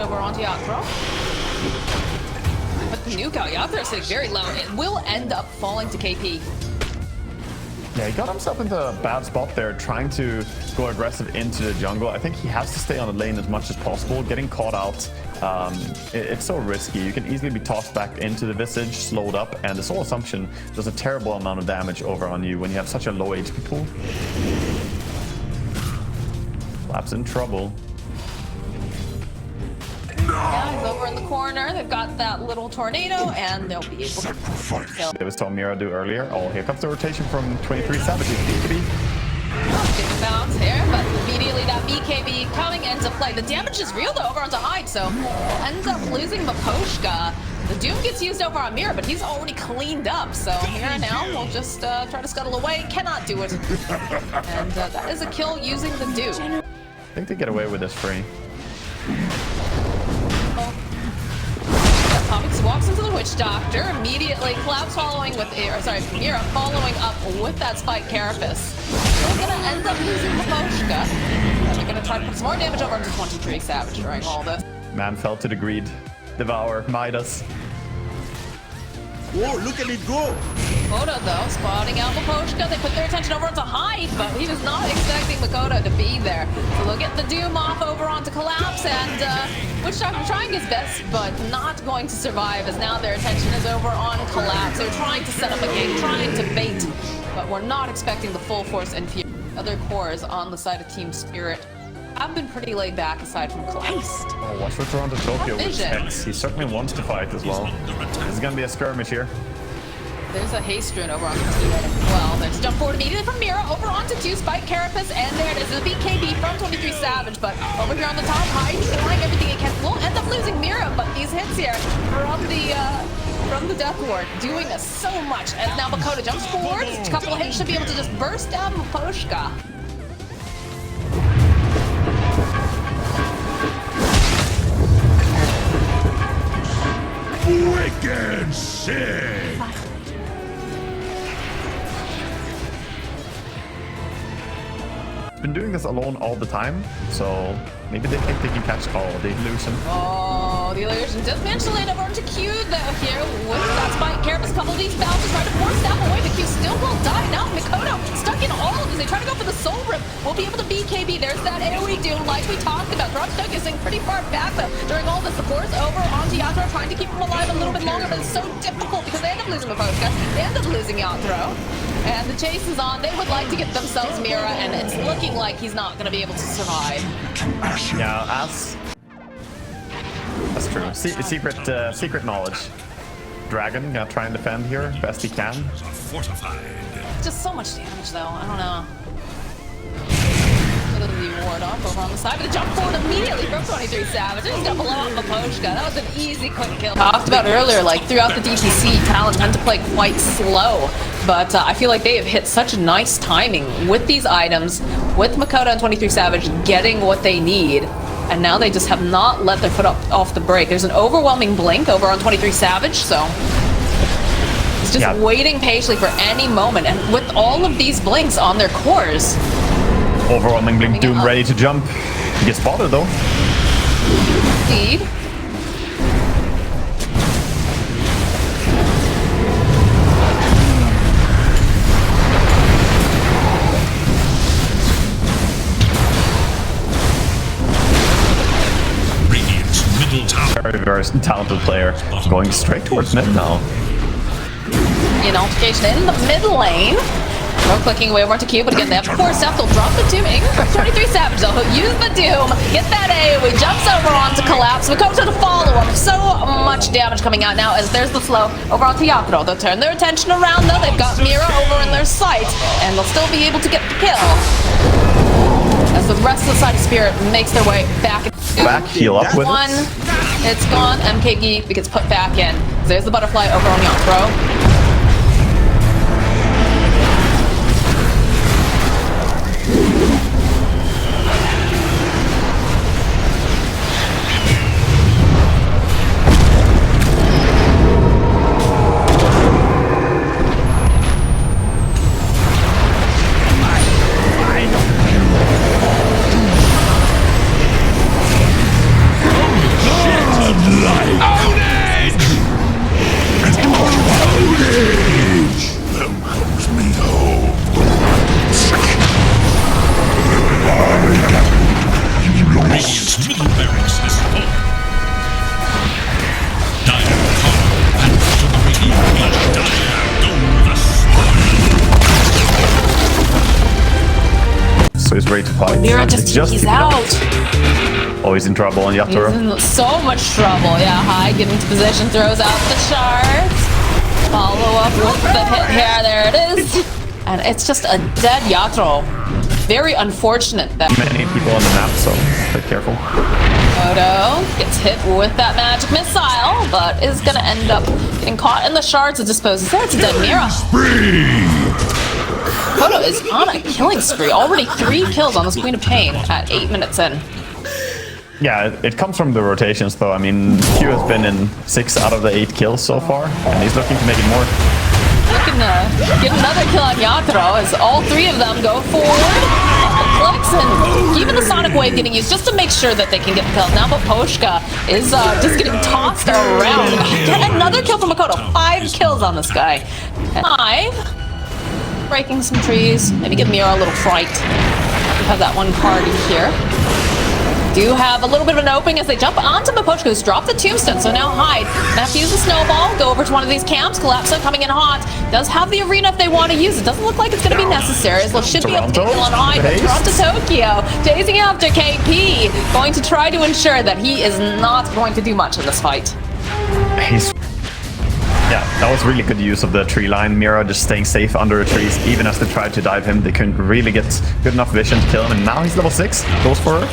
over onto Yatro. But the nuke out, Yatro is sitting very low. It will end up falling to KP. Yeah, he got himself into a bad spot there, trying to go aggressive into the jungle. I think he has to stay on the lane as much as possible. Getting caught out, it's so risky. You can easily be tossed back into the Visage, slowed up, and the Soul Assumption does a terrible amount of damage over on you when you have such a low HP pool. Lap's in trouble. Yeah, he's over in the corner. They've got that little tornado, and they'll be able to kill. It was told Mira do earlier. Oh, here comes the rotation from 23 Savages. BKB. Getting bounce here, but immediately that BKB coming into play. The damage is real though over onto Hyde, so ends up losing Maposhka. The Doom gets used over on Mira, but he's already cleaned up. So Mira now will just try to scuttle away. Cannot do it. And that is a kill using the Doom. I think they get away with this free. Comics walks into the Witch Doctor, immediately Cloud's following with, Mira following up with that Spike Carapace. They're gonna end up losing Maposhka. They're gonna try to put some more damage over into 23 Savage during all this. Man fell to the greed. Devour, Midas. Whoa, look at it go! Makoto though, spotting out Maposhka. They put their attention over onto Hyde, but he was not expecting Makoto to be there. So they'll get the Doom off over onto Collapse, and Witch Doctor trying his best, but not going to survive, as now their attention is over on Collapse. They're trying to set up a game, trying to bait, but we're not expecting the full force and fury. Other cores on the side of Team Spirit have been pretty laid back aside from Collapse. Oh, watch for Toronto Tokyo with Hex. He certainly wants to fight as well. This is gonna be a skirmish here. There's a haste rune over onto Team as well. There's jump forward immediately from Mira over onto 2 Spike Carapace, and there it is, the BKB from 23 Savage, but over here on the top, Hyde trying everything he can. We'll end up losing Mira, but these hits here from the Death Ward doing us so much. As now Makoto jumps forward, a couple of hits should be able to just burst down Maposhka. Wicked sick! Been doing this alone all the time, so maybe they think they can catch call. They lose him. Oh, the illusion does manage to land over onto Q though here with that Spike Carapace. Couple of these bounces trying to force that away, but Q still will die. Now Makoto stuck in all of this. They try to go for the Soul Rip. We'll be able to BKB. There's that AoE Doom like we talked about. Toronto is pretty far back though. During all this, the force over onto Yatro, trying to keep him alive a little bit longer, but it's so difficult because they end up losing Maposhka. They end up losing Yatro. And the chase is on. They would like to get themselves Mira, and it's looking like he's not going to be able to survive. Yeah, that's true. Secret knowledge. Dragon gonna try and defend here best he can. Just so much damage, though. I don't know. The ward off over on the side, but the jump forward immediately from 23 Savage. Just gonna blow up Maposhka. That was an easy quick kill. Talked about earlier, like throughout the DTC, Talon tend to play quite slow, but I feel like they have hit such nice timing with these items, with Makoto and 23 Savage getting what they need, and now they just have not let their foot off the brake. There's an overwhelming blink over on 23 Savage, so it's just waiting patiently for any moment, and with all of these blinks on their cores. Overwhelming blink Doom ready to jump. He gets spotted though. Indeed. Very, very talented player. Going straight towards mid now. An altercation in the mid lane. No clicking away over to Q, but again, they have 4 steps. They'll drop the Doom in for 23 Savage. They'll use the Doom, get that AoE, jumps over onto Collapse. Makoto to follow up. So much damage coming out now as there's the flow over onto Yakuro. They'll turn their attention around though. They've got Mira over in their sight, and they'll still be able to get the kill. As the rest of the side of Spirit makes their way back. Back, heal up with one. It's gone. MKG gets put back in. There's the butterfly over on Yakuro. is ready to fight. Mira just he's out. Oh, he's in trouble on Yatoro. He's in so much trouble. Yeah, High getting into position, throws out the shards. Follow up with the hit here. There it is. And it's just a dead Yatoro. Very unfortunate that Many people on the map, so be careful. Mobo gets hit with that magic missile, but is gonna end up getting caught in the shards and disposes. There, it's a dead Mira. Mobo is on a killing spree. Already 3 kills on this Queen of Pain at 8 minutes in. Yeah, it comes from the rotations, though. I mean, Q has been in 6 out of the 8 kills so far, and he's looking to make it more. Looking to get another kill on Yatoro as all 3 of them go forward. Clicks and even the Sonic Wave getting used just to make sure that they can get the kills. Now Poshka is just getting tossed around. Get another kill from Makoto. 5 kills on this guy. 5. Breaking some trees. Maybe give Mira a little fright. We have that one card here. Do have a little bit of an opening as they jump onto Mapochka, who's dropped the tombstone, so now Hide. Gonna have to use the snowball, go over to one of these camps, collapse them, coming in hot. Does have the arena if they want to use it. Doesn't look like it's going to be necessary, as well should be able to take on Hide. But Toronto Tokyo, chasing after KP, going to try to ensure that he is not going to do much in this fight. Yeah, that was really good use of the tree line. Mira just staying safe under the trees. Even as they tried to dive him, they couldn't really get good enough vision to kill him. And now he's level 6. Goes for her.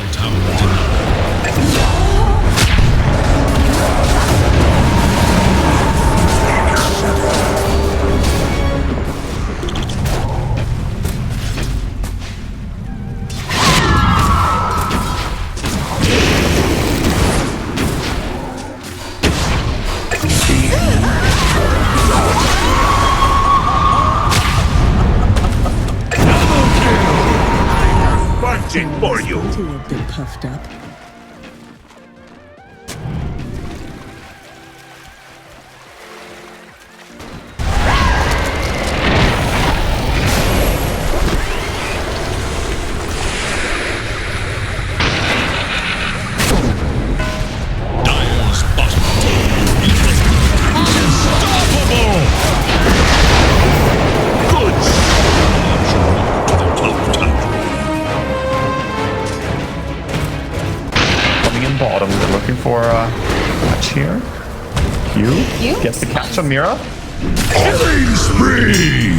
For you. To a bit puffed up. Bottom, they're looking for a catch here. Q gets the catch on Mira. Killing spree!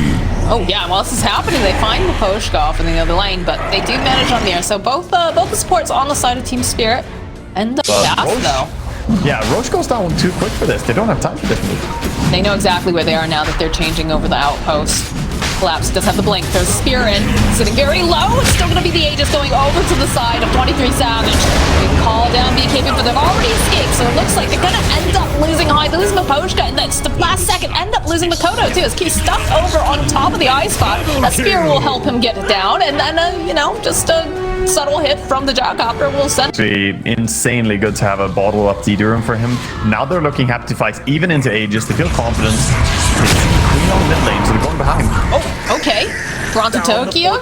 Oh yeah, while this is happening, they find the Poshka off in the other lane, but they do manage on Mira. So both the supports on the side of Team Spirit and the fast though. Yeah, Roche goes down too quick for this. They don't have time for this move. They know exactly where they are now that they're changing over the outpost. Collapse does have the blink. There's a spear in, sitting very low. It's still going to be the Aegis going over to the side of 23 Savage. They call down BKB, but they've already escaped, so it looks like they're going to end up losing High. They lose Mapochka, and that's the last second end up losing Makoto too. As he's stuck over on top of the eye spot. That spear will help him get it down, and then you know, just a subtle hit from the gyrocopter will send. Be insanely good to have a bottle up DD room for him. Now they're looking happy to fight even into Aegis. They feel confident. They see Queen on mid lane, so they're going behind. Oh, okay. Toronto Tokyo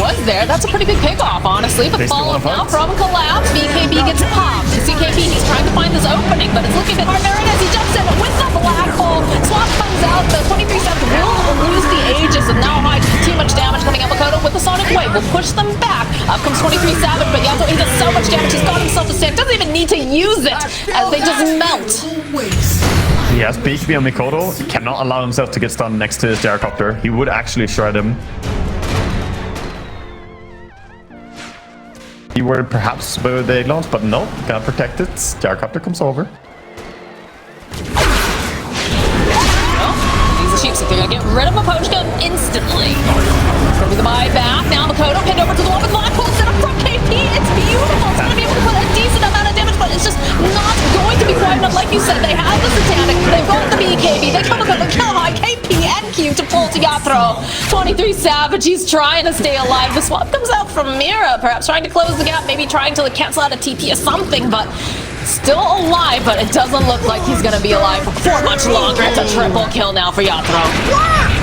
was there. That's a pretty big pick-off, honestly. But followed now from Collapse. BKB gets popped. CKP, he's trying to find this opening, but it's looking a bit hard. There it is. He jumps in with the black hole. Swap comes out. The 23 Savage will lose the Aegis, and now High too much damage coming out. Makoto with the Sonic Wave will push them back. Up comes 23 Savage, but Yato, he does so much damage. He's got himself a stand. Doesn't even need to use it as they just melt. He has BKB on Mikoto. He cannot allow himself to get stunned next to his gyrocopter. He would actually shred him. He were perhaps with the launch, but no, gonna protect it. Gyrocopter comes over. Cheeks, they're gonna get rid of Mapochka instantly. It's gonna be the buyback. Now Makoto pinned over to the one with Black Hole set up from KP. It's beautiful. It's gonna be able to put a decent amount of damage, but it's just not going to be quite enough. Like you said, they have the Satanic, they've got the BKB, they come Makoto, kill High, KP and Q to pull to Yatoro. 23 Savage, he's trying to stay alive. The swap comes out from Mira, perhaps trying to close the gap, maybe trying to cancel out a TP or something, but still alive, but it doesn't look like he's gonna be alive for much longer. It's a triple kill now for Yatoro.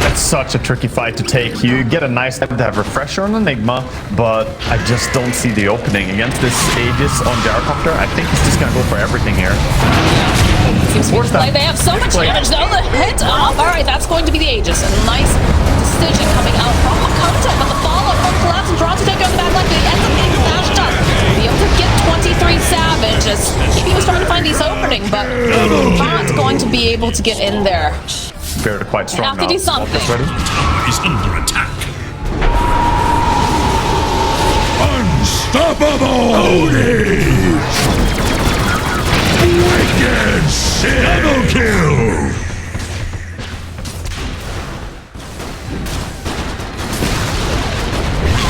That's such a tricky fight to take. You get a nice time to have Refresher on Enigma, but I just don't see the opening. Against this Aegis on Gyrocopter, I think he's just gonna go for everything here. Seems to play. They have so much damage though. The hit off. Alright, that's going to be the Aegis. A nice decision coming out from Makoto, but the follow from left, and draws to take over the back line, but he ends up getting smashed up. Be able to get 23 Savage as maybe he was trying to find his opening, but not going to be able to get in there. Very quite strong Have to do something. Is under attack. Unstoppable! Wicked shit! Double kill!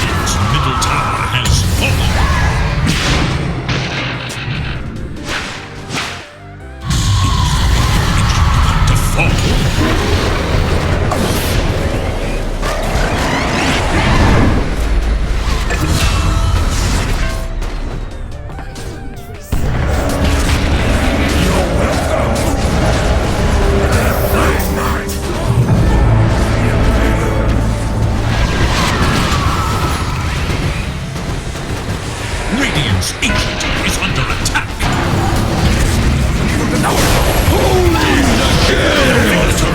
Its middle tower has fallen. To fall. Radiant's Ancient is under attack. Holy shit!